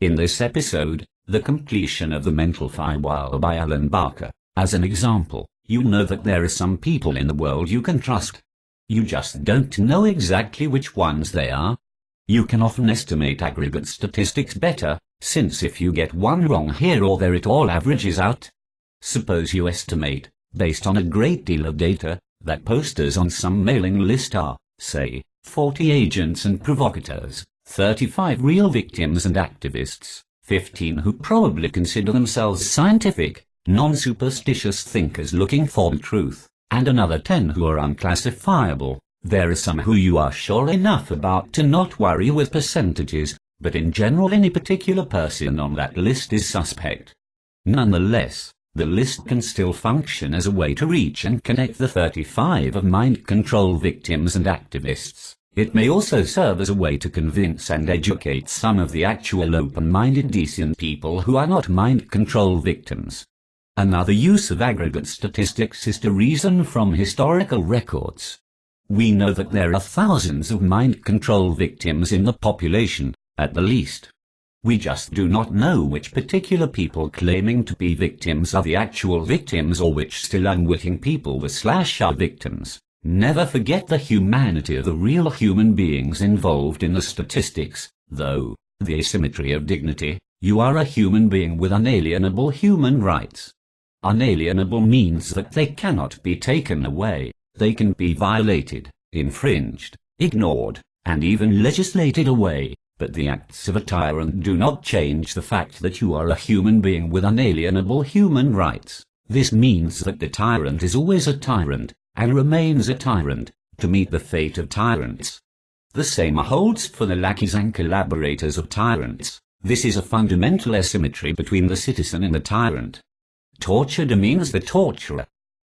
In this episode, the completion of the mental firewall by Alan Barker. As an example, you know that there are some people in the world you can trust. You just don't know exactly which ones they are. You can often estimate aggregate statistics better, since if you get one wrong here or there it all averages out. Suppose you estimate, based on a great deal of data, that posters on some mailing list are, say, 40 agents and provocateurs, 35 real victims and activists, 15 who probably consider themselves scientific, non-superstitious thinkers looking for the truth, and another 10 who are unclassifiable. There are some who you are sure enough about to not worry with percentages, but in general any particular person on that list is suspect. Nonetheless, the list can still function as a way to reach and connect the 35 of mind control victims and activists. It may also serve as a way to convince and educate some of the actual open-minded decent people who are not mind control victims. Another use of aggregate statistics is to reason from historical records. We know that there are thousands of mind control victims in the population, at the least. We just do not know which particular people claiming to be victims are the actual victims or which still unwitting people are victims. Never forget the humanity of the real human beings involved in the statistics, though, the asymmetry of dignity. You are a human being with unalienable human rights. Unalienable means that they cannot be taken away, they can be violated, infringed, ignored, and even legislated away, but the acts of a tyrant do not change the fact that you are a human being with unalienable human rights. This means that the tyrant is always a tyrant, and remains a tyrant, to meet the fate of tyrants. The same holds for the lackeys and collaborators of tyrants. This is a fundamental asymmetry between the citizen and the tyrant. Torture demeans the torturer.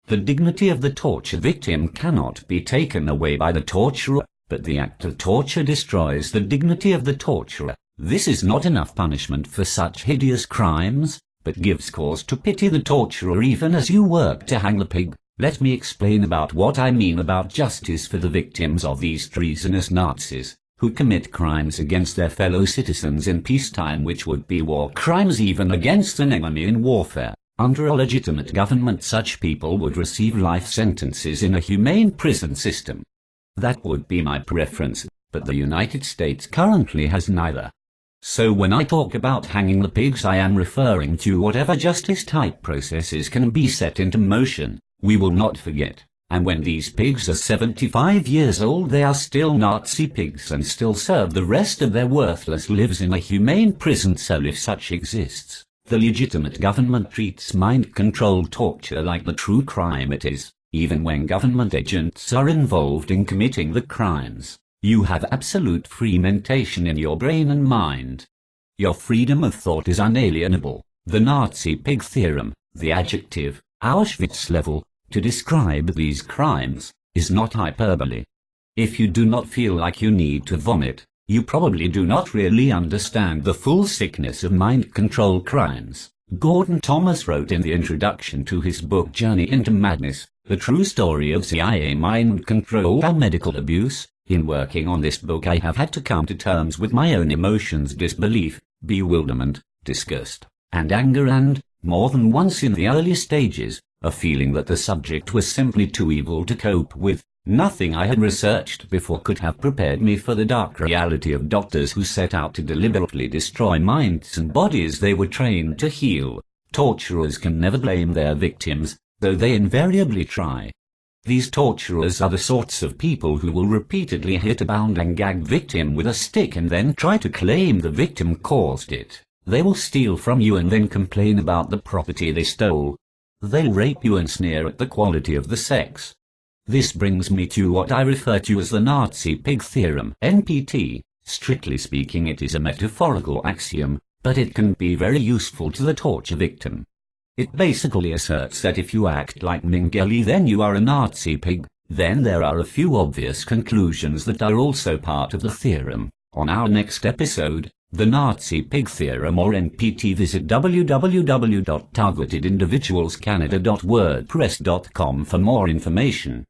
The dignity of the torture victim cannot be taken away by the torturer, but the act of torture destroys the dignity of the torturer. This is not enough punishment for such hideous crimes, but gives cause to pity the torturer even as you work to hang the pig. Let me explain about what I mean about justice for the victims of these treasonous Nazis, who commit crimes against their fellow citizens in peacetime which would be war crimes even against an enemy in warfare. Under a legitimate government such people would receive life sentences in a humane prison system. That would be my preference, but the United States currently has neither. So when I talk about hanging the pigs I am referring to whatever justice-type processes can be set into motion. We will not forget, and when these pigs are 75 years old they are still Nazi pigs and still serve the rest of their worthless lives in a humane prison cell if such exists. The legitimate government treats mind-controlled torture like the true crime it is, even when government agents are involved in committing the crimes. You have absolute free mentation in your brain and mind. Your freedom of thought is unalienable. The Nazi pig theorem, the adjective, Auschwitz level, to describe these crimes, is not hyperbole. If you do not feel like you need to vomit, you probably do not really understand the full sickness of mind control crimes. Gordon Thomas wrote in the introduction to his book Journey into Madness, the true story of CIA mind control and medical abuse. In working on this book I have had to come to terms with my own emotions: disbelief, bewilderment, disgust, and anger, and, more than once in the early stages, a feeling that the subject was simply too evil to cope with. Nothing I had researched before could have prepared me for the dark reality of doctors who set out to deliberately destroy minds and bodies they were trained to heal. Torturers can never blame their victims, though they invariably try. These torturers are the sorts of people who will repeatedly hit a bound and gag victim with a stick and then try to claim the victim caused it. They will steal from you and then complain about the property they stole. They'll rape you and sneer at the quality of the sex. This brings me to what I refer to as the Nazi pig theorem, NPT. Strictly speaking it is a metaphorical axiom, but it can be very useful to the torture victim. It basically asserts that if you act like Mengele then you are a Nazi pig. Then there are a few obvious conclusions that are also part of the theorem. On our next episode, the Nazi pig theorem, or NPT, visit www.targetedindividualscanada.wordpress.com for more information.